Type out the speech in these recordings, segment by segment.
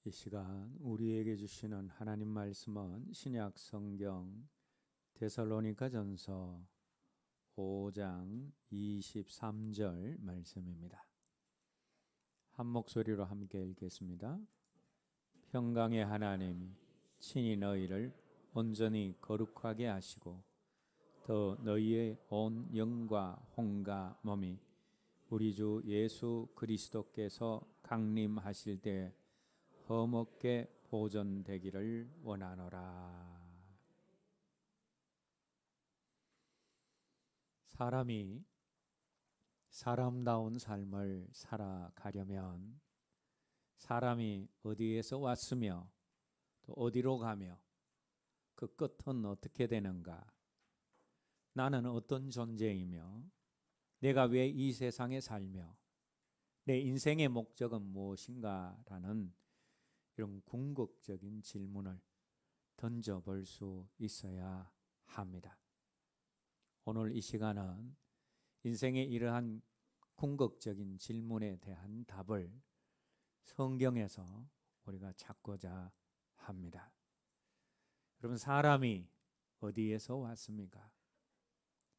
이 시간 우리에게 주시는 하나님 말씀은 신약 성경 데살로니가전서 5장 23절 말씀입니다. 한 목소리로 함께 읽겠습니다. 평강의 하나님이 친히 너희를 온전히 거룩하게 하시고 더 너희의 온 영과 혼과 몸이 우리 주 예수 그리스도께서 강림하실 때 험없게 보존되기를 원하노라. 사람이 사람다운 삶을 살아가려면 사람이 어디에서 왔으며 또 어디로 가며 그 끝은 어떻게 되는가, 나는 어떤 존재이며 내가 왜 이 세상에 살며 내 인생의 목적은 무엇인가라는 이런 궁극적인 질문을 던져볼 수 있어야 합니다. 오늘 이 시간은 인생의 이러한 궁극적인 질문에 대한 답을 성경에서 우리가 찾고자 합니다. 여러분, 사람이 어디에서 왔습니까?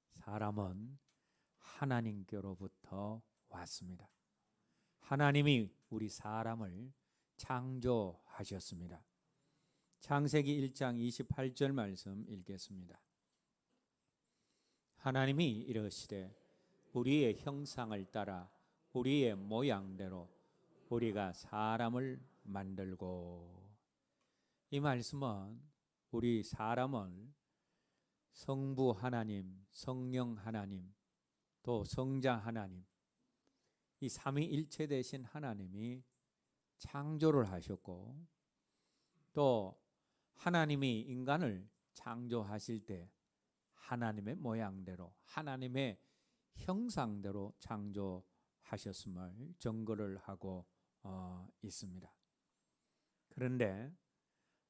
사람은 하나님께로부터 왔습니다. 하나님이 우리 사람을 창조하셨습니다. 창세기 1장 28절 말씀 읽겠습니다. 하나님이 이르시되 우리의 형상을 따라 우리의 모양대로 우리가 사람을 만들고. 이 말씀은 우리 사람을 성부 하나님, 성령 하나님, 또 성자 하나님, 이 삼위일체 되신 하나님이 창조를 하셨고, 또 하나님이 인간을 창조하실 때 하나님의 모양대로 하나님의 형상대로 창조하셨음을 증거를 하고 있습니다. 그런데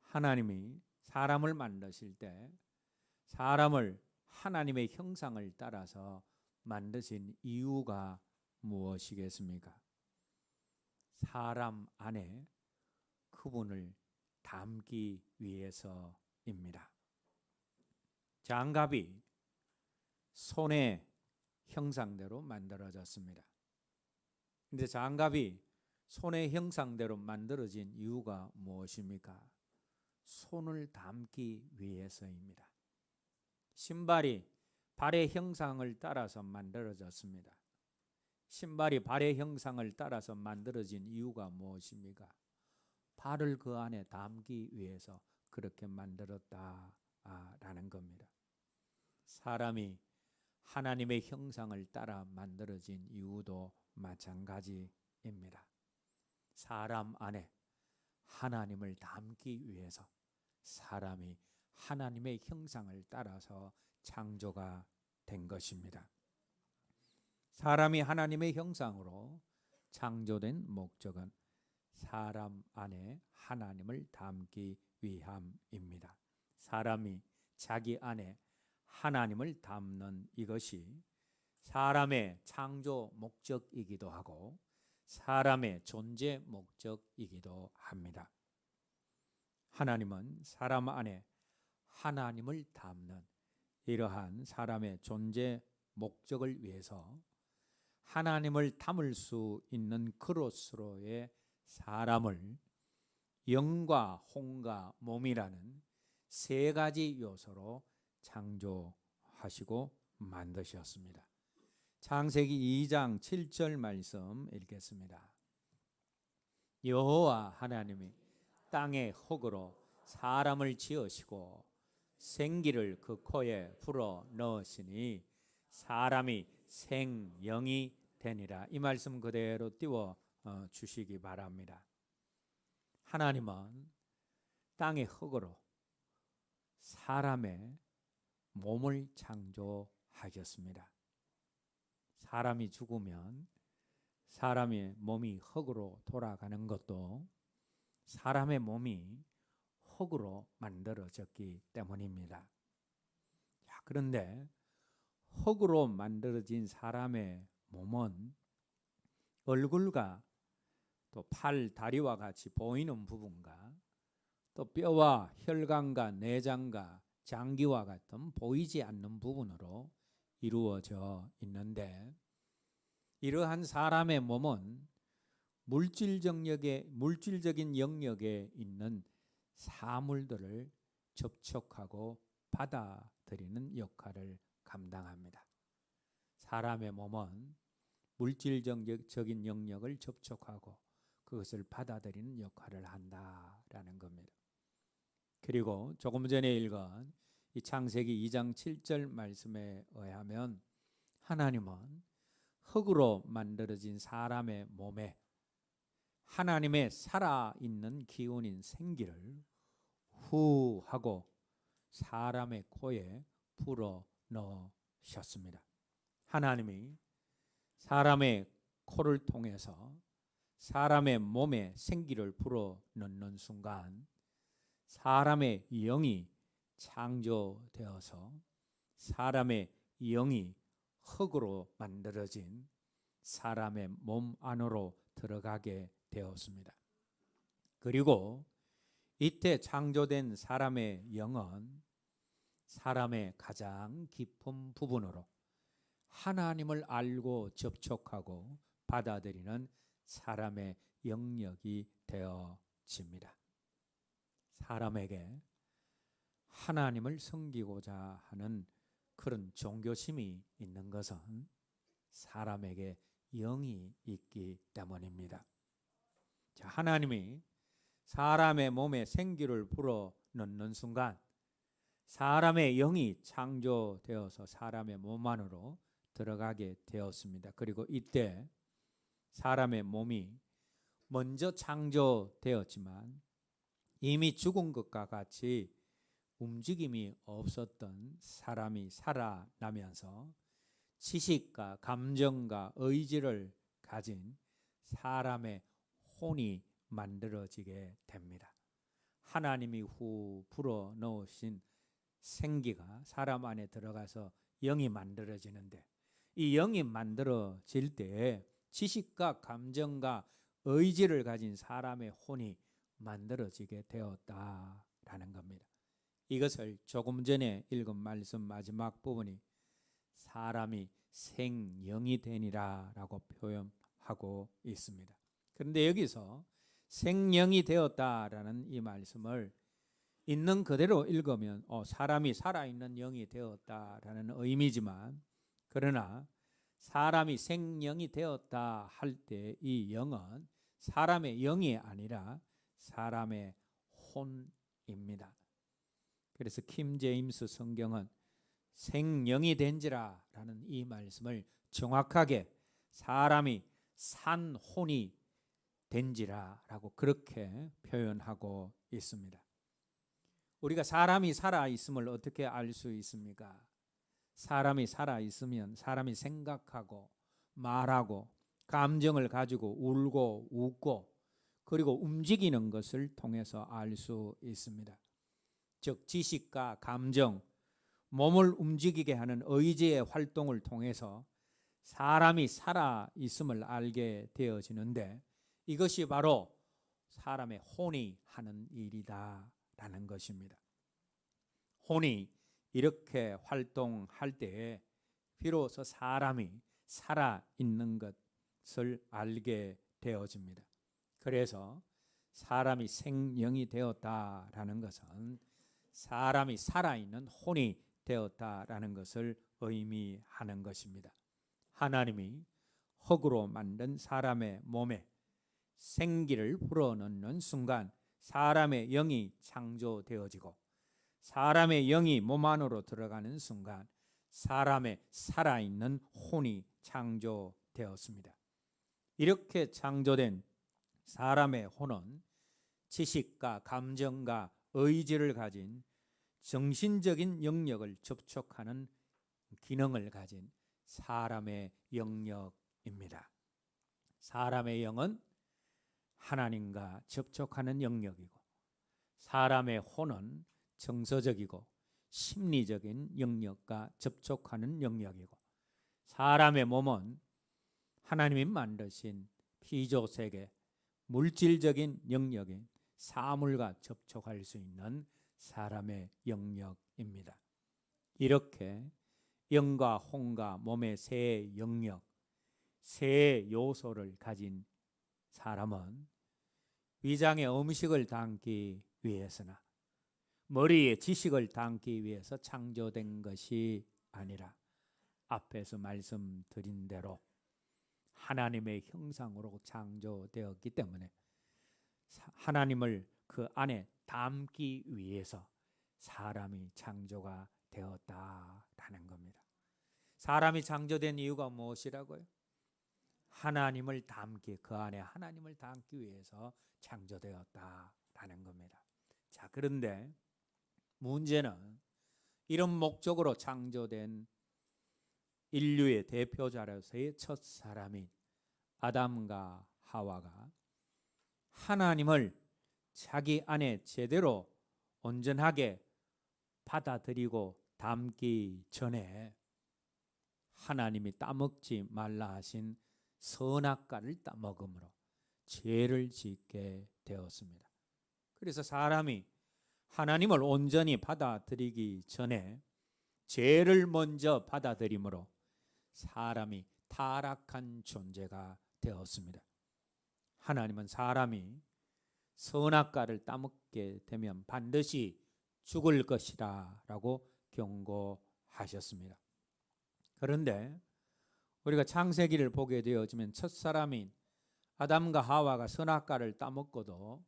하나님이 사람을 만드실 때 사람을 하나님의 형상을 따라서 만드신 이유가 무엇이겠습니까? 사람 안에 그분을 담기 위해서입니다. 장갑이 손의 형상대로 만들어졌습니다. 그런데 장갑이 손의 형상대로 만들어진 이유가 무엇입니까? 손을 담기 위해서입니다. 신발이 발의 형상을 따라서 만들어졌습니다. 신발이 발의 형상을 따라서 만들어진 이유가 무엇입니까? 발을 그 안에 담기 위해서 그렇게 만들었다라는 겁니다. 사람이 하나님의 형상을 따라 만들어진 이유도 마찬가지입니다. 사람 안에 하나님을 담기 위해서 사람이 하나님의 형상을 따라서 창조가 된 것입니다. 사람이 하나님의 형상으로 창조된 목적은 사람 안에 하나님을 담기 위함입니다. 사람이 자기 안에 하나님을 담는 이것이 사람의 창조 목적이기도 하고 사람의 존재 목적이기도 합니다. 하나님은 사람 안에 하나님을 담는 이러한 사람의 존재 목적을 위해서 하나님을 담을 수 있는 그릇으로의 사람을 영과 혼과 몸이라는 세 가지 요소로 창조하시고 만드셨습니다. 창세기 2장 7절 말씀 읽겠습니다. 여호와 하나님이 땅의 흙으로 사람을 지으시고 생기를 그 코에 불어 넣으시니 사람이 생영이 되니라. 이 말씀 그대로 띄워 주시기 바랍니다. 하나님은 땅의 흙으로 사람의 몸을 창조하셨습니다. 사람이 죽으면 사람의 몸이 흙으로 돌아가는 것도 사람의 몸이 흙으로 만들어졌기 때문입니다. 그런데 흙으로 만들어진 사람의 몸은 얼굴과 또 팔, 다리와 같이 보이는 부분과 또 뼈와 혈관과 내장과 장기와 같은 보이지 않는 부분으로 이루어져 있는데, 이러한 사람의 몸은 물질적인 영역에 있는 사물들을 접촉하고 받아들이는 역할을 감당합니다. 사람의 몸은 물질적인 영역을 접촉하고 그것을 받아들이는 역할을 한다라는 겁니다. 그리고 조금 전에 읽은 이 창세기 2장 7절 말씀에 의하면 하나님은 흙으로 만들어진 사람의 몸에 하나님의 살아있는 기운인 생기를 후 하고 사람의 코에 불어 넣으셨습니다. 하나님이 사람의 코를 통해서 사람의 몸에 생기를 불어 넣는 순간 사람의 영이 창조되어서 사람의 영이 흙으로 만들어진 사람의 몸 안으로 들어가게 되었습니다. 그리고 이때 창조된 사람의 영은 사람의 가장 깊은 부분으로 하나님을 알고 접촉하고 받아들이는 사람의 영역이 되어집니다. 사람에게 하나님을 섬기고자 하는 그런 종교심이 있는 것은 사람에게 영이 있기 때문입니다. 자, 하나님이 사람의 몸에 생기를 불어 넣는 순간 사람의 영이 창조되어서 사람의 몸 안으로 들어가게 되었습니다. 그리고 이때 사람의 몸이 먼저 창조되었지만 이미 죽은 것과 같이 움직임이 없었던 사람이 살아나면서 지식과 감정과 의지를 가진 사람의 혼이 만들어지게 됩니다. 하나님이 후 불어 넣으신 생기가 사람 안에 들어가서 영이 만들어지는데, 이 영이 만들어질 때에 지식과 감정과 의지를 가진 사람의 혼이 만들어지게 되었다라는 겁니다. 이것을 조금 전에 읽은 말씀 마지막 부분이 사람이 생영이 되니라 라고 표현하고 있습니다. 그런데 여기서 생영이 되었다라는 이 말씀을 있는 그대로 읽으면 사람이 살아있는 영이 되었다라는 의미지만, 그러나 사람이 생영이 되었다 할 때 이 영은 사람의 영이 아니라 사람의 혼입니다. 그래서 킴 제임스 성경은 생영이 된지라 라는 이 말씀을 정확하게 사람이 산 혼이 된지라 라고 그렇게 표현하고 있습니다. 우리가 사람이 살아있음을 어떻게 알 수 있습니까? 사람이 살아있으면 사람이 생각하고 말하고 감정을 가지고 울고 웃고 그리고 움직이는 것을 통해서 알 수 있습니다. 즉 지식과 감정, 몸을 움직이게 하는 의지의 활동을 통해서 사람이 살아있음을 알게 되어지는데, 이것이 바로 사람의 혼이 하는 일이다라는 것입니다. 혼이 이렇게 활동할 때에 비로소 사람이 살아있는 것을 알게 되어집니다. 그래서 사람이 생영이 되었다라는 것은 사람이 살아있는 혼이 되었다라는 것을 의미하는 것입니다. 하나님이 흙으로 만든 사람의 몸에 생기를 불어넣는 순간 사람의 영이 창조되어지고, 사람의 영이 몸 안으로 들어가는 순간 사람의 살아있는 혼이 창조되었습니다. 이렇게 창조된 사람의 혼은 지식과 감정과 의지를 가진 정신적인 영역을 접촉하는 기능을 가진 사람의 영역입니다. 사람의 영은 하나님과 접촉하는 영역이고, 사람의 혼은 정서적이고 심리적인 영역과 접촉하는 영역이고, 사람의 몸은 하나님이 만드신 피조세계 물질적인 영역인 사물과 접촉할 수 있는 사람의 영역입니다. 이렇게 영과 혼과 몸의 세 영역, 세 요소를 가진 사람은 위장에 음식을 담기 위해서나 머리에 지식을 담기 위해서 창조된 것이 아니라 앞에서 말씀드린 대로 하나님의 형상으로 창조되었기 때문에 하나님을 그 안에 담기 위해서 사람이 창조가 되었다라는 겁니다. 사람이 창조된 이유가 무엇이라고요? 하나님을 담기, 그 안에 하나님을 담기 위해서 창조되었다라는 겁니다. 자, 그런데 문제는 이런 목적으로 창조된 인류의 대표자로서의 첫 사람인 아담과 하와가 하나님을 자기 안에 제대로 온전하게 받아들이고 담기 전에 하나님이 따먹지 말라 하신 선악과를 따먹음으로 죄를 짓게 되었습니다. 그래서 사람이 하나님을 온전히 받아들이기 전에 죄를 먼저 받아들이므로 사람이 타락한 존재가 되었습니다. 하나님은 사람이 선악과를 따먹게 되면 반드시 죽을 것이라 라고 경고하셨습니다. 그런데 우리가 창세기를 보게 되어지면 첫사람인 아담과 하와가 선악과를 따먹고도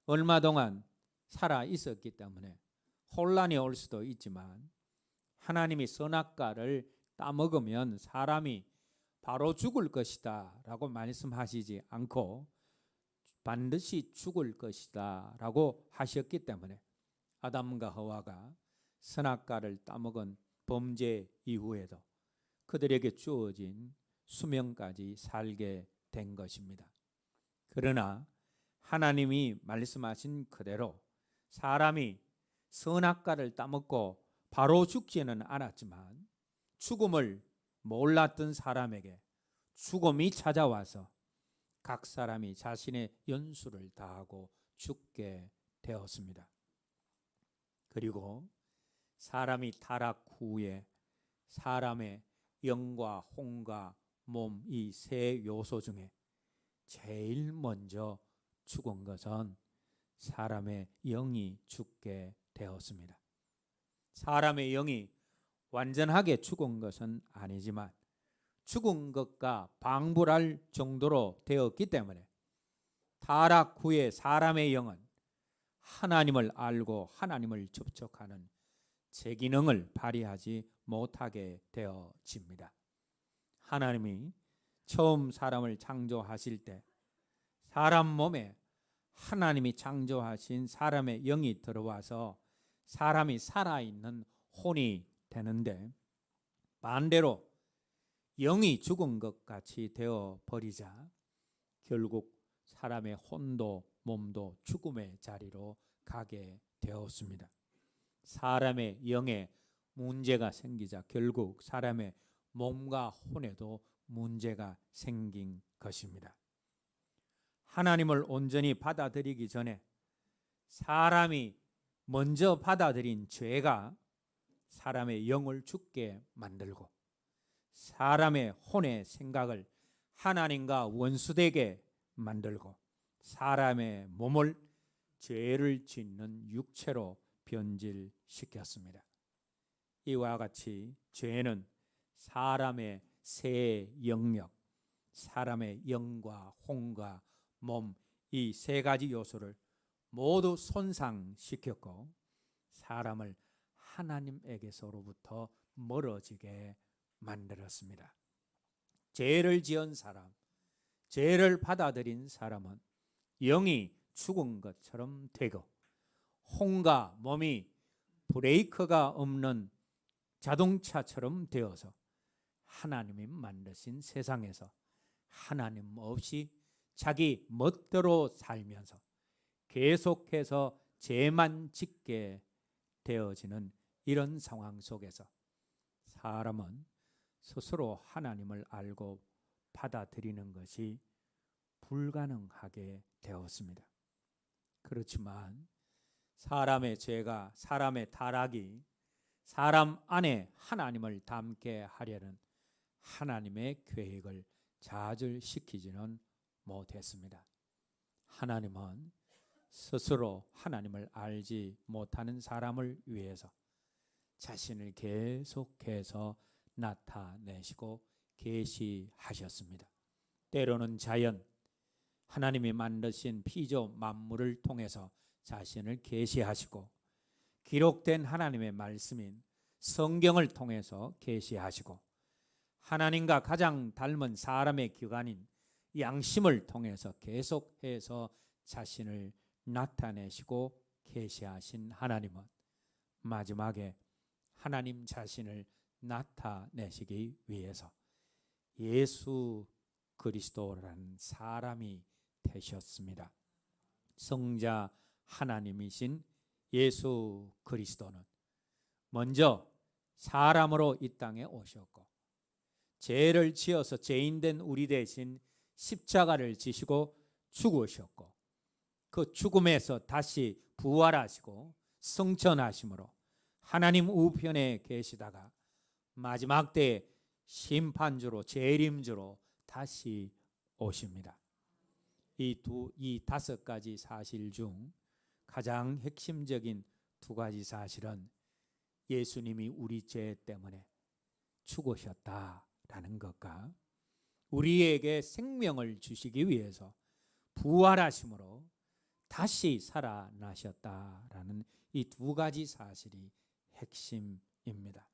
얼마 동안 살아 있었기 때문에 혼란이 올 수도 있지만 하나님이 선악과를 따먹으면 사람이 바로 죽을 것이다 라고 말씀하시지 않고 반드시 죽을 것이다 라고 하셨기 때문에 아담과 하와가 선악과를 따먹은 범죄 이후에도 그들에게 주어진 수명까지 살게 된 것입니다. 그러나 하나님이 말씀하신 그대로 사람이 선악과를 따먹고 바로 죽지는 않았지만 죽음을 몰랐던 사람에게 죽음이 찾아와서 각 사람이 자신의 연수를 다하고 죽게 되었습니다. 그리고 사람이 타락 후에 사람의 영과 혼과 몸 이 세 요소 중에 제일 먼저 죽은 것은 사람의 영이 죽게 되었습니다. 사람의 영이 완전하게 죽은 것은 아니지만 죽은 것과 방불할 정도로 되었기 때문에 타락 후에 사람의 영은 하나님을 알고 하나님을 접촉하는 제 기능을 발휘하지 못하게 되어집니다. 하나님이 처음 사람을 창조하실 때 사람 몸에 하나님이 창조하신 사람의 영이 들어와서 사람이 살아있는 혼이 되는데 반대로 영이 죽은 것 같이 되어 버리자 결국 사람의 혼도 몸도 죽음의 자리로 가게 되었습니다. 사람의 영에 문제가 생기자 결국 사람의 몸과 혼에도 문제가 생긴 것입니다. 하나님을 온전히 받아들이기 전에 사람이 먼저 받아들인 죄가 사람의 영을 죽게 만들고 사람의 혼의 생각을 하나님과 원수되게 만들고 사람의 몸을 죄를 짓는 육체로 변질시켰습니다. 이와 같이 죄는 사람의 세 영역, 사람의 영과 혼과 몸 이 세 가지 요소를 모두 손상시켰고 사람을 하나님에게서로부터 멀어지게 만들었습니다. 죄를 지은 사람, 죄를 받아들인 사람은 영이 죽은 것처럼 되고 혼과 몸이 브레이크가 없는 자동차처럼 되어서 하나님이 만드신 세상에서 하나님 없이 자기 멋대로 살면서 계속해서 죄만 짓게 되어지는 이런 상황 속에서 사람은 스스로 하나님을 알고 받아들이는 것이 불가능하게 되었습니다. 그렇지만 사람의 죄가, 사람의 타락이 사람 안에 하나님을 닮게 하려는 하나님의 계획을 좌절시키지는 못했습니다. 하나님은 스스로 하나님을 알지 못하는 사람을 위해서 자신을 계속해서 나타내시고 계시하셨습니다. 때로는 자연, 하나님이 만드신 피조 만물을 통해서 자신을 계시하시고, 기록된 하나님의 말씀인 성경을 통해서 계시하시고, 하나님과 가장 닮은 사람의 기관인 양심을 통해서 계속해서 자신을 나타내시고 계시하신 하나님은 마지막에 하나님 자신을 나타내시기 위해서 예수 그리스도라는 사람이 되셨습니다. 성자 하나님이신 예수 그리스도는 먼저 사람으로 이 땅에 오셨고, 죄를 지어서 죄인된 우리 대신 십자가를 지시고 죽으셨고, 그 죽음에서 다시 부활하시고 승천하심으로 하나님 우편에 계시다가 마지막 때에 심판주로, 재림주로 다시 오십니다. 이 다섯 가지 사실 중 가장 핵심적인 두 가지 사실은 예수님이 우리 죄 때문에 죽으셨다라는 것과 우리에게 생명을 주시기 위해서 부활하심으로 다시 살아나셨다라는 이 두 가지 사실이 핵심입니다.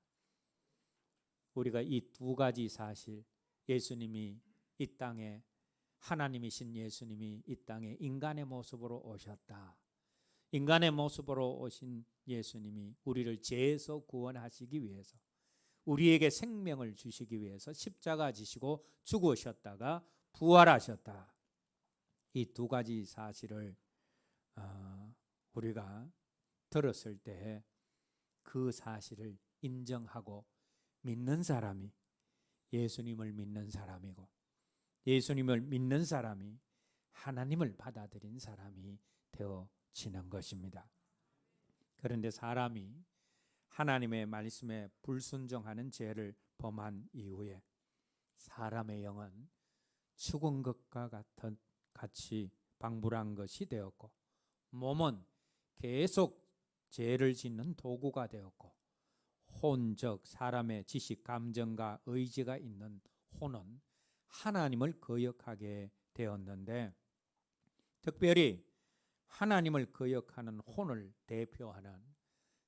우리가 이 두 가지 사실, 예수님이 이 땅에, 하나님이신 예수님이 이 땅에 인간의 모습으로 오셨다, 인간의 모습으로 오신 예수님이 우리를 죄에서 구원하시기 위해서, 우리에게 생명을 주시기 위해서 십자가 지시고 죽으셨다가 부활하셨다, 이 두 가지 사실을 우리가 들었을 때 그 사실을 인정하고 믿는 사람이 예수님을 믿는 사람이고, 예수님을 믿는 사람이 하나님을 받아들인 사람이 되어지는 것입니다. 그런데 사람이 하나님의 말씀에 불순종하는 죄를 범한 이후에 사람의 영은 죽은 것과 같이 방불한 것이 되었고, 몸은 계속 죄를 짓는 도구가 되었고, 혼적 사람의 지식, 감정과 의지가 있는 혼은 하나님을 거역하게 되었는데, 특별히 하나님을 거역하는 혼을 대표하는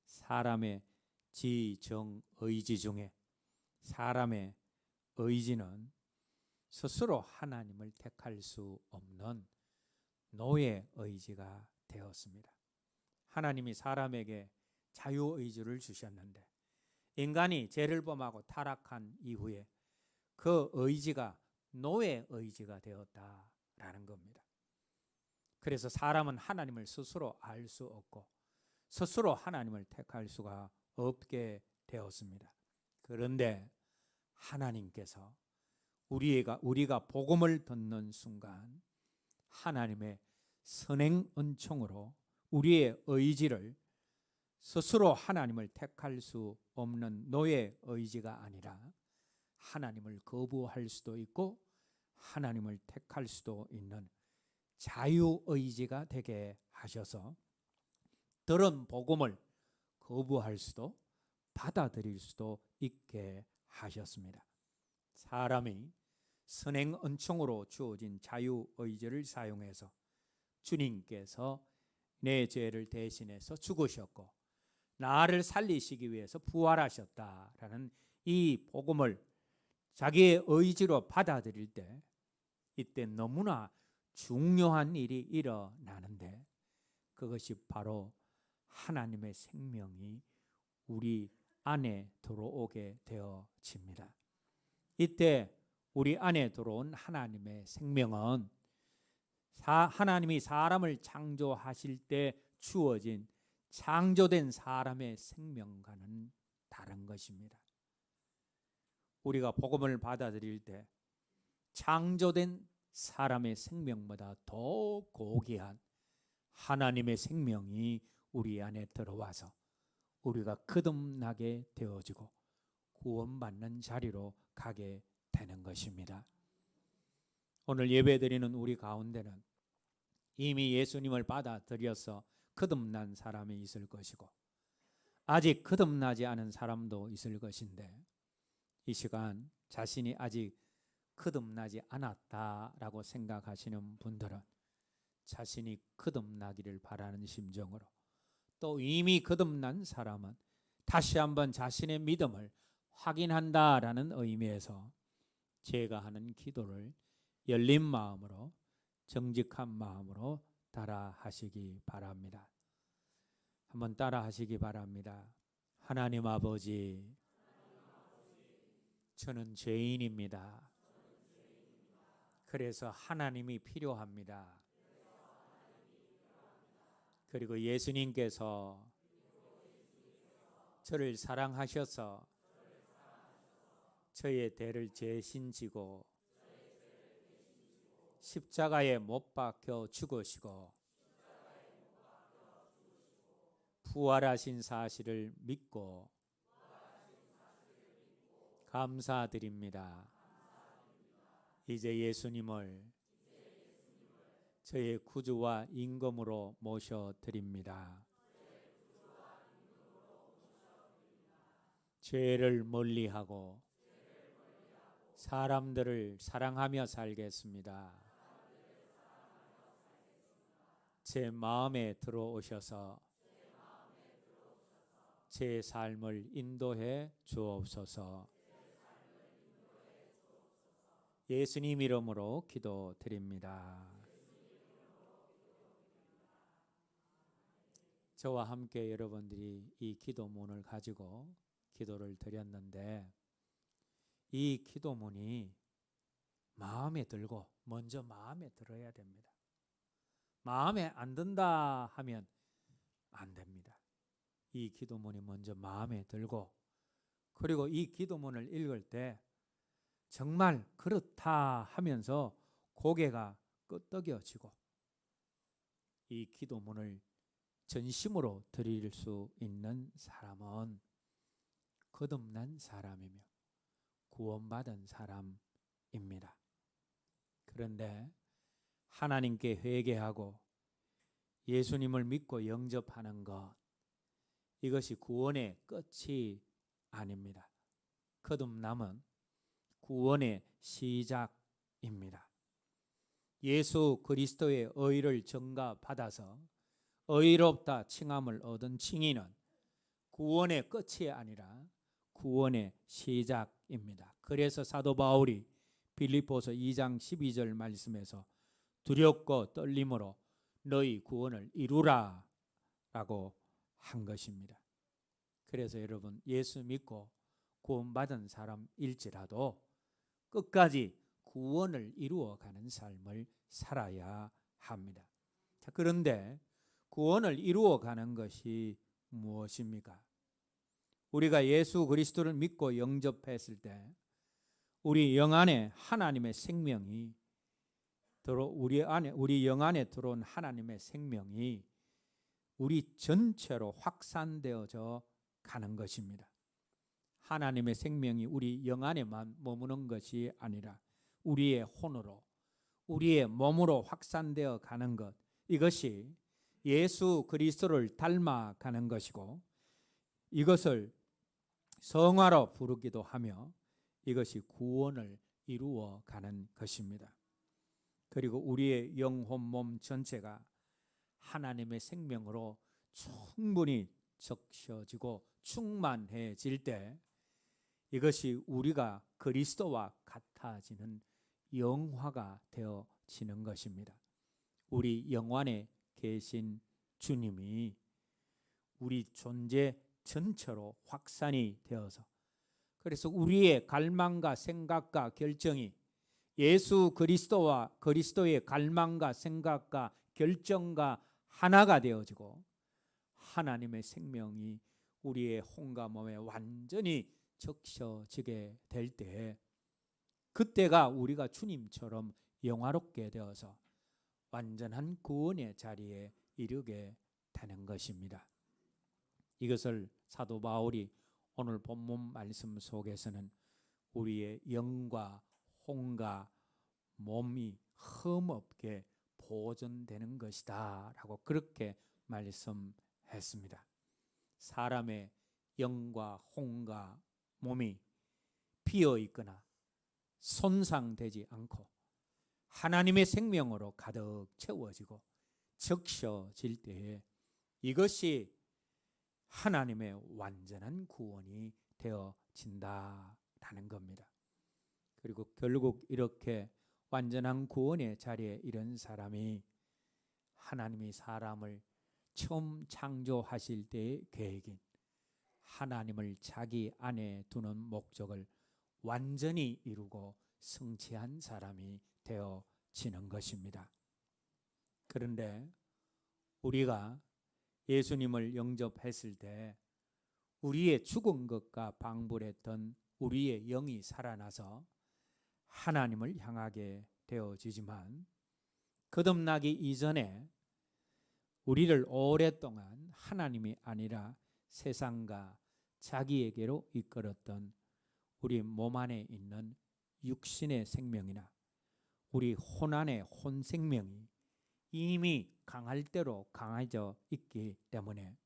사람의 지, 정, 의지 중에 사람의 의지는 스스로 하나님을 택할 수 없는 노예 의지가 되었습니다. 하나님이 사람에게 자유의지를 주셨는데 인간이 죄를 범하고 타락한 이후에 그 의지가 노예 의지가 되었다라는 겁니다. 그래서 사람은 하나님을 스스로 알 수 없고 스스로 하나님을 택할 수가 없게 되었습니다. 그런데 하나님께서 우리가 복음을 듣는 순간 하나님의 선행 은총으로 우리의 의지를 스스로 하나님을 택할 수 없는 노예 의지가 아니라 하나님을 거부할 수도 있고 하나님을 택할 수도 있는 자유의지가 되게 하셔서 들은 복음을 거부할 수도 받아들일 수도 있게 하셨습니다. 사람이 선행 은총으로 주어진 자유의지를 사용해서 주님께서 내 죄를 대신해서 죽으셨고 나를 살리시기 위해서 부활하셨다라는 이 복음을 자기의 의지로 받아들일 때 이때 너무나 중요한 일이 일어나는데 그것이 바로 하나님의 생명이 우리 안에 들어오게 되어집니다. 이때 우리 안에 들어온 하나님의 생명은 하나님이 사람을 창조하실 때 주어진 창조된 사람의 생명과는 다른 것입니다. 우리가 복음을 받아들일 때 창조된 사람의 생명보다 더 고귀한 하나님의 생명이 우리 안에 들어와서 우리가 거듭나게 되어지고 구원받는 자리로 가게 되는 것입니다. 오늘 예배드리는 우리 가운데는 이미 예수님을 받아들여서 거듭난 사람이 있을 것이고 아직 거듭나지 않은 사람도 있을 것인데, 이 시간 자신이 아직 거듭나지 않았다라고 생각하시는 분들은 자신이 거듭나기를 바라는 심정으로, 또 이미 거듭난 사람은 다시 한번 자신의 믿음을 확인한다라는 의미에서 제가 하는 기도를 열린 마음으로 정직한 마음으로 따라 하시기 바랍니다. 한번 따라 하시기 바랍니다. 하나님 아버지, 저는 죄인입니다. 그래서 하나님이 필요합니다. 그리고 예수님께서 저를 사랑하셔서 저의 죄를 대신 지고 십자가에 못 박혀 죽으시고 부활하신 사실을 믿고 감사드립니다. 이제 예수님을 저의 구주와 임금으로 모셔드립니다. 죄를 멀리하고 사람들을 사랑하며 살겠습니다. 제 마음에 들어오셔서 제 삶을 인도해 주옵소서. 예수님 이름으로 기도드립니다. 저와 함께 여러분들이 이 기도문을 가지고 기도를 드렸는데, 이 기도문이 마음에 들고 먼저 마음에 들어야 됩니다. 마음에 안 든다 하면 안 됩니다. 이 기도문이 먼저 마음에 들고, 그리고 이 기도문을 읽을 때 정말 그렇다 하면서 고개가 끄덕여지고 이 기도문을 전심으로 드릴 수 있는 사람은 거듭난 사람이며 구원받은 사람입니다. 그런데 하나님께 회개하고 예수님을 믿고 영접하는 것, 이것이 구원의 끝이 아닙니다. 거듭남은 구원의 시작입니다. 예수 그리스도의 의를 전가받아서 의롭다 칭함을 얻은 칭의는 구원의 끝이 아니라 구원의 시작입니다. 그래서 사도 바울이 빌립보서 2장 12절 말씀에서 두렵고 떨림으로 너희 구원을 이루라 라고 한 것입니다. 그래서 여러분, 예수 믿고 구원받은 사람일지라도 끝까지 구원을 이루어가는 삶을 살아야 합니다. 자, 그런데 구원을 이루어가는 것이 무엇입니까? 우리가 예수 그리스도를 믿고 영접했을 때 우리 영 안에 하나님의 생명이 우리 영 안에 들어온 하나님의 생명이 우리 전체로 확산되어져 가는 것입니다. 하나님의 생명이 우리 영 안에만 머무는 것이 아니라 우리의 혼으로, 우리의 몸으로 확산되어 가는 것, 이것이 예수 그리스도를 닮아가는 것이고, 이것을 성화로 부르기도 하며 이것이 구원을 이루어 가는 것입니다. 그리고 우리의 영혼 몸 전체가 하나님의 생명으로 충분히 적셔지고 충만해질 때 이것이 우리가 그리스도와 같아지는 영화가 되어지는 것입니다. 우리 영 안에 계신 주님이 우리 존재 전체로 확산이 되어서, 그래서 우리의 갈망과 생각과 결정이 예수 그리스도와 그리스도의 갈망과 생각과 결정과 하나가 되어지고 하나님의 생명이 우리의 혼과 몸에 완전히 적셔지게 될 때, 그때가 우리가 주님처럼 영화롭게 되어서 완전한 구원의 자리에 이르게 되는 것입니다. 이것을 사도 바울이 오늘 본문 말씀 속에서는 우리의 영과 혼과 몸이 흠없게 보존되는 것이다 라고 그렇게 말씀했습니다. 사람의 영과 혼과 몸이 비어 있거나 손상되지 않고 하나님의 생명으로 가득 채워지고 적셔질 때에 이것이 하나님의 완전한 구원이 되어진다라는 겁니다. 그리고 결국 이렇게 완전한 구원의 자리에 이른 사람이 하나님이 사람을 처음 창조하실 때의 계획인 하나님을 자기 안에 두는 목적을 완전히 이루고 성취한 사람이 되어지는 것입니다. 그런데 우리가 예수님을 영접했을 때 우리의 죽은 것과 방불했던 우리의 영이 살아나서 하나님을 향하게 되어지지만 거듭나기 이전에 우리를 오랫동안 하나님이 아니라 세상과 자기에게로 이끌었던 우리 몸 안에 있는 육신의 생명이나 우리 혼 안의 혼 생명이 이미 강할 대로 강해져 있기 때문에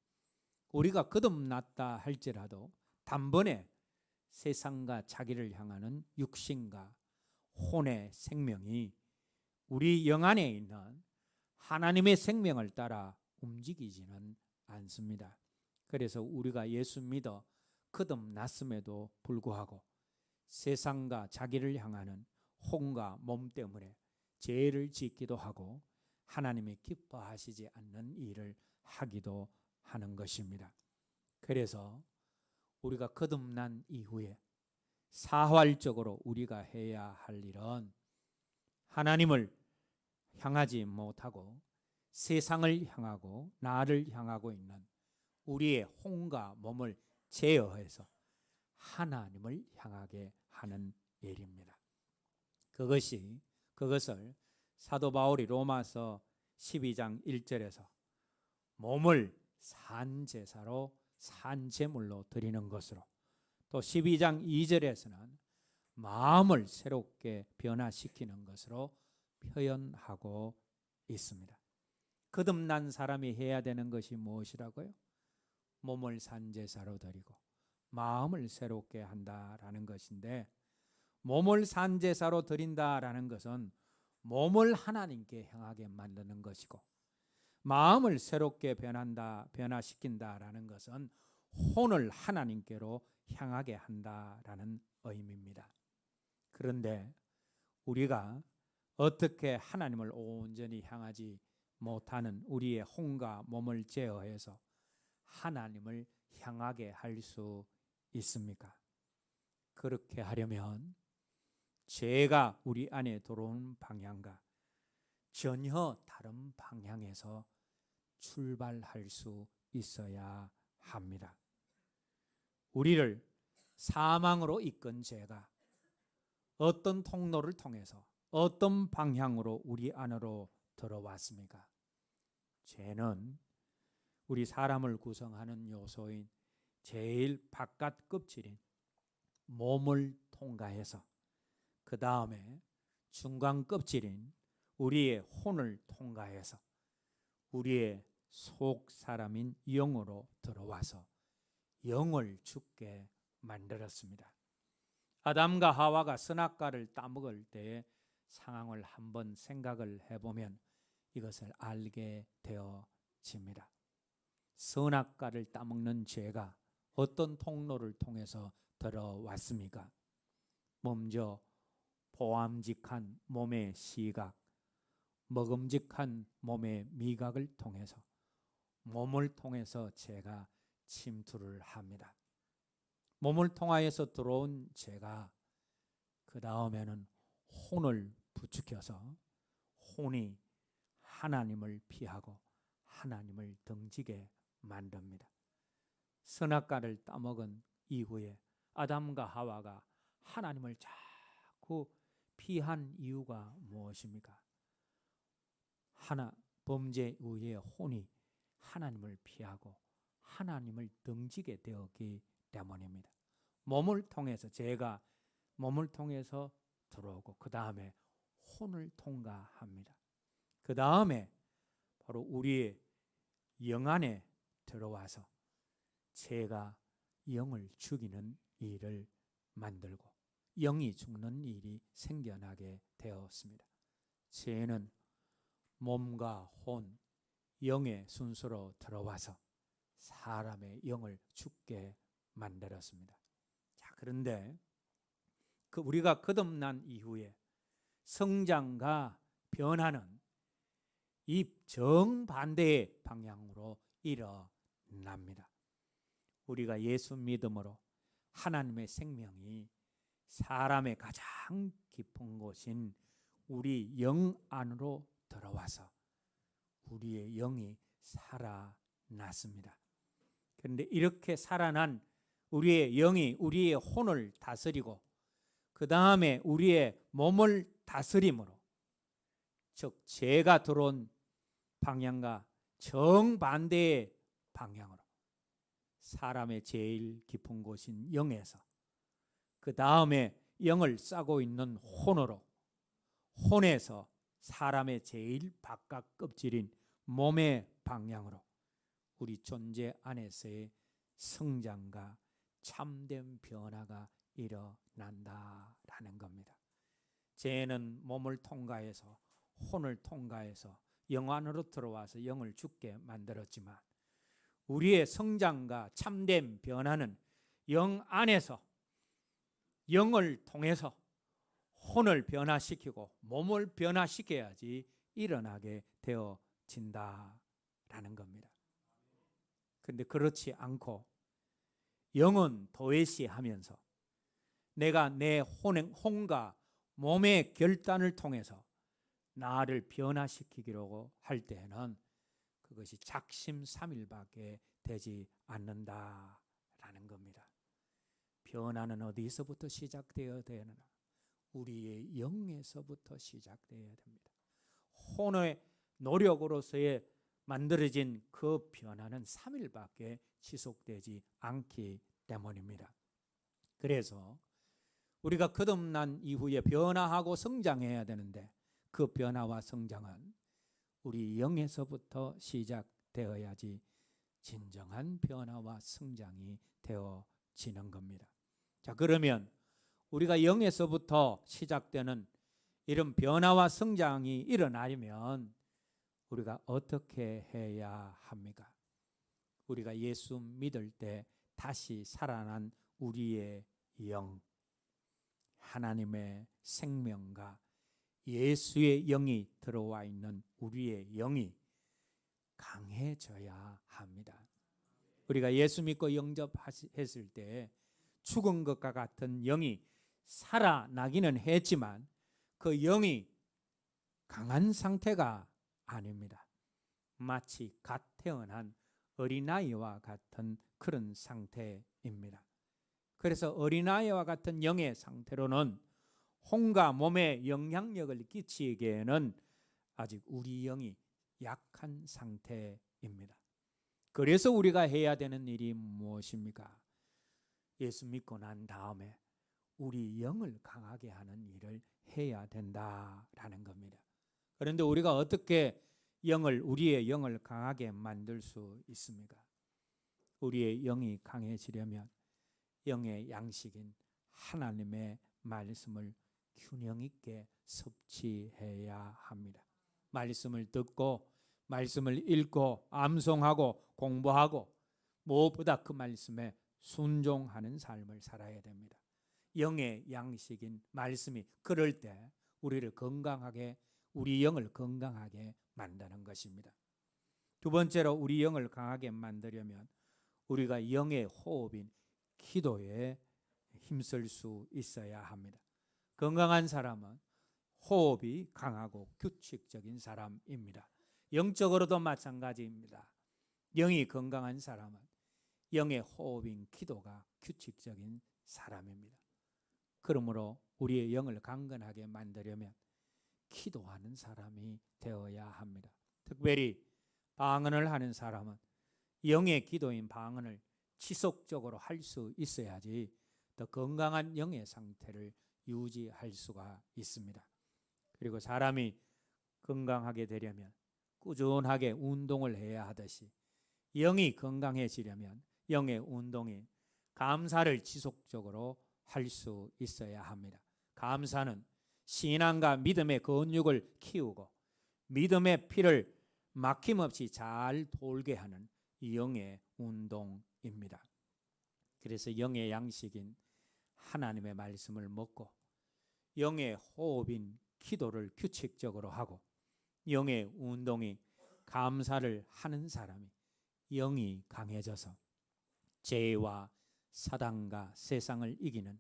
우리가 거듭났다 할지라도 단번에 세상과 자기를 향하는 육신과 혼의 생명이 우리 영 안에 있는 하나님의 생명을 따라 움직이지는 않습니다. 그래서 우리가 예수 믿어 거듭났음에도 불구하고 세상과 자기를 향하는 혼과 몸 때문에 죄를 짓기도 하고 하나님이 기뻐하시지 않는 일을 하기도 하는 것입니다. 그래서 우리가 거듭난 이후에 사활적으로 우리가 해야 할 일은 하나님을 향하지 못하고 세상을 향하고 나를 향하고 있는 우리의 혼과 몸을 제어해서 하나님을 향하게 하는 일입니다. 그것을 사도 바울이 로마서 12장 1절에서 몸을 산제사로 산제물로 드리는 것으로, 또 12장 2절에서는 마음을 새롭게 변화시키는 것으로 표현하고 있습니다. 거듭난 사람이 해야 되는 것이 무엇이라고요? 몸을 산제사로 드리고 마음을 새롭게 한다라는 것인데, 몸을 산제사로 드린다라는 것은 몸을 하나님께 향하게 만드는 것이고, 마음을 새롭게 변화시킨다라는 것은 혼을 하나님께로 향하게 한다라는 의미입니다. 그런데 우리가 어떻게 하나님을 온전히 향하지 못하는 우리의 혼과 몸을 제어해서 하나님을 향하게 할 수 있습니까? 그렇게 하려면 죄가 우리 안에 들어오는 방향과 전혀 다른 방향에서 출발할 수 있어야 합니다. 우리를 사망으로 이끈 죄가 어떤 통로를 통해서 어떤 방향으로 우리 안으로 들어왔습니까? 죄는 우리 사람을 구성하는 요소인 제일 바깥 껍질인 몸을 통과해서 그 다음에 중간 껍질인 우리의 혼을 통과해서 우리의 속 사람인 영으로 들어와서 영을 죽게 만들었습니다. 아담과 하와가 선악과를 따먹을 때의 상황을 한번 생각을 해보면 이것을 알게 되어집니다. 선악과를 따먹는 죄가 어떤 통로를 통해서 들어왔습니까? 먼저 보암직한 몸의 시각, 먹음직한 몸의 미각을 통해서 몸을 통해서 죄가 침투를 합니다. 몸을 통하여서 들어온 죄가 그 다음에는 혼을 부추겨서 혼이 하나님을 피하고 하나님을 등지게 만듭니다. 선악과를 따먹은 이후에 아담과 하와가 하나님을 자꾸 피한 이유가 무엇입니까? 범죄 이후에 혼이 하나님을 피하고 하나님을 등지게 되었기 때문입니다. 몸을 통해서, 죄가 몸을 통해서 들어오고 그 다음에 혼을 통과합니다. 그 다음에 바로 우리의 영 안에 들어와서 죄가 영을 죽이는 일을 만들고 영이 죽는 일이 생겨나게 되었습니다. 죄는 몸과 혼, 영의 순서로 들어와서 사람의 영을 죽게 만들었습니다. 자, 그런데 우리가 거듭난 이후에 성장과 변화는 이 정반대의 방향으로 일어납니다. 우리가 예수 믿음으로 하나님의 생명이 사람의 가장 깊은 곳인 우리 영 안으로 들어와서 우리의 영이 살아났습니다. 그런데 이렇게 살아난 우리의 영이 우리의 혼을 다스리고 그 다음에 우리의 몸을 다스림으로, 즉 죄가 들어온 방향과 정반대의 방향으로 사람의 제일 깊은 곳인 영에서 그 다음에 영을 싸고 있는 혼으로, 혼에서 사람의 제일 바깥 껍질인 몸의 방향으로 우리 존재 안에서의 성장과 참된 변화가 일어난다라는 겁니다. 죄는 몸을 통과해서 혼을 통과해서 영 안으로 들어와서 영을 죽게 만들었지만 우리의 성장과 참된 변화는 영 안에서 영을 통해서 혼을 변화시키고 몸을 변화시켜야지 일어나게 되어진다라는 겁니다. 그런데 그렇지 않고 영은 도외시하면서 내가 내 혼과 몸의 결단을 통해서 나를 변화시키기로 할 때는 그것이 작심삼일밖에 되지 않는다라는 겁니다. 변화는 어디서부터 시작되어야 되느냐? 우리의 영에서부터 시작되어야 됩니다. 혼의 노력으로서의 만들어진 그 변화는 3일밖에 지속되지 않기 때문입니다. 그래서 우리가 거듭난 이후에 변화하고 성장해야 되는데 그 변화와 성장은 우리 영에서부터 시작되어야지 진정한 변화와 성장이 되어지는 겁니다. 자, 그러면 우리가 영에서부터 시작되는 이런 변화와 성장이 일어나려면 우리가 어떻게 해야 합니까? 우리가 예수 믿을 때 다시 살아난 우리의 영, 하나님의 생명과 예수의 영이 들어와 있는 우리의 영이 강해져야 합니다. 우리가 예수 믿고 영접했을 때 죽은 것과 같은 영이 살아나기는 했지만 그 영이 강한 상태가 아닙니다. 마치 갓 태어난 어린아이와 같은 그런 상태입니다. 그래서 어린아이와 같은 영의 상태로는 혼과 몸에 영향력을 끼치기에는 아직 우리 영이 약한 상태입니다. 그래서 우리가 해야 되는 일이 무엇입니까? 예수 믿고 난 다음에 우리 영을 강하게 하는 일을 해야 된다라는 겁니다. 그런데 우리가 어떻게 우리의 영을 강하게 만들 수 있습니까? 우리의 영이 강해지려면 영의 양식인 하나님의 말씀을 균형 있게 섭취해야 합니다. 말씀을 듣고 말씀을 읽고 암송하고 공부하고 무엇보다 그 말씀에 순종하는 삶을 살아야 됩니다. 영의 양식인 말씀이 그럴 때 우리 영을 건강하게 만드는 것입니다. 두 번째로 우리 영을 강하게 만들려면 우리가 영의 호흡인 기도에 힘쓸 수 있어야 합니다. 건강한 사람은 호흡이 강하고 규칙적인 사람입니다. 영적으로도 마찬가지입니다. 영이 건강한 사람은 영의 호흡인 기도가 규칙적인 사람입니다. 그러므로 우리의 영을 강건하게 만들려면 기도하는 사람이 되어야 합니다. 특별히 방언을 하는 사람은 영의 기도인 방언을 지속적으로 할 수 있어야지 더 건강한 영의 상태를 유지할 수가 있습니다. 그리고 사람이 건강하게 되려면 꾸준하게 운동을 해야 하듯이 영이 건강해지려면 영의 운동인 감사를 지속적으로 할 수 있어야 합니다. 감사는 신앙과 믿음의 근육을 키우고 믿음의 피를 막힘없이 잘 돌게 하는 영의 운동입니다. 그래서 영의 양식인 하나님의 말씀을 먹고 영의 호흡인 기도를 규칙적으로 하고 영의 운동이 감사를 하는 사람이 영이 강해져서 죄와 사단과 세상을 이기는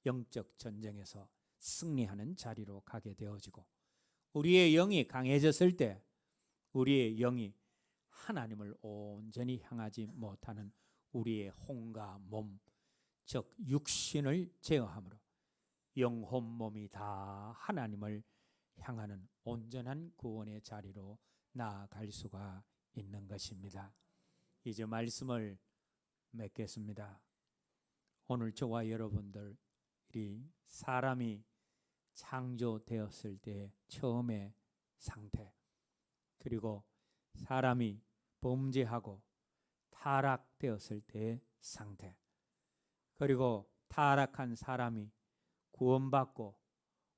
영적 전쟁에서 승리하는 자리로 가게 되어지고, 우리의 영이 강해졌을 때 우리의 영이 하나님을 온전히 향하지 못하는 우리의 혼과 몸, 즉 육신을 제어함으로 영혼 몸이 다 하나님을 향하는 온전한 구원의 자리로 나아갈 수가 있는 것입니다. 이제 말씀을 맺겠습니다. 오늘 저와 여러분들이 사람이 창조되었을 때 처음의 상태, 그리고 사람이 범죄하고 타락되었을 때의 상태, 그리고 타락한 사람이 구원받고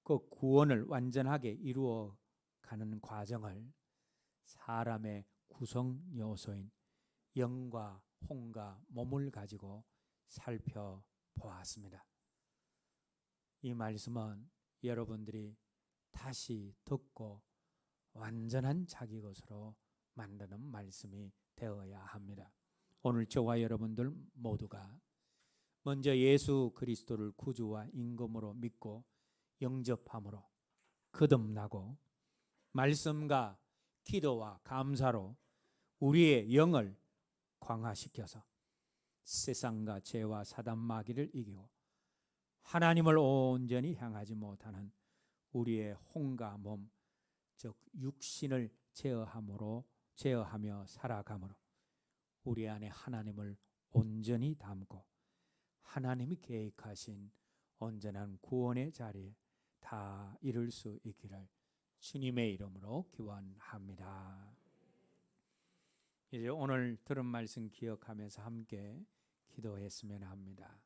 그 구원을 완전하게 이루어가는 과정을 사람의 구성 요소인 영과 혼과 몸을 가지고 살펴보았습니다. 이 말씀은 여러분들이 다시 듣고 완전한 자기 것으로 만드는 말씀이 되어야 합니다. 오늘 저와 여러분들 모두가 먼저 예수 그리스도를 구주와 임금으로 믿고 영접함으로 거듭나고 말씀과 기도와 감사로 우리의 영을 강화시켜서 세상과 죄와 사단 마귀를 이기고 하나님을 온전히 향하지 못하는 우리의 혼과 몸, 즉 육신을 제어하며 살아가므로 우리 안에 하나님을 온전히 담고 하나님이 계획하신 온전한 구원의 자리에 다 이룰 수 있기를 주님의 이름으로 기원합니다. 이제 오늘 들은 말씀 기억하면서 함께 기도했으면 합니다.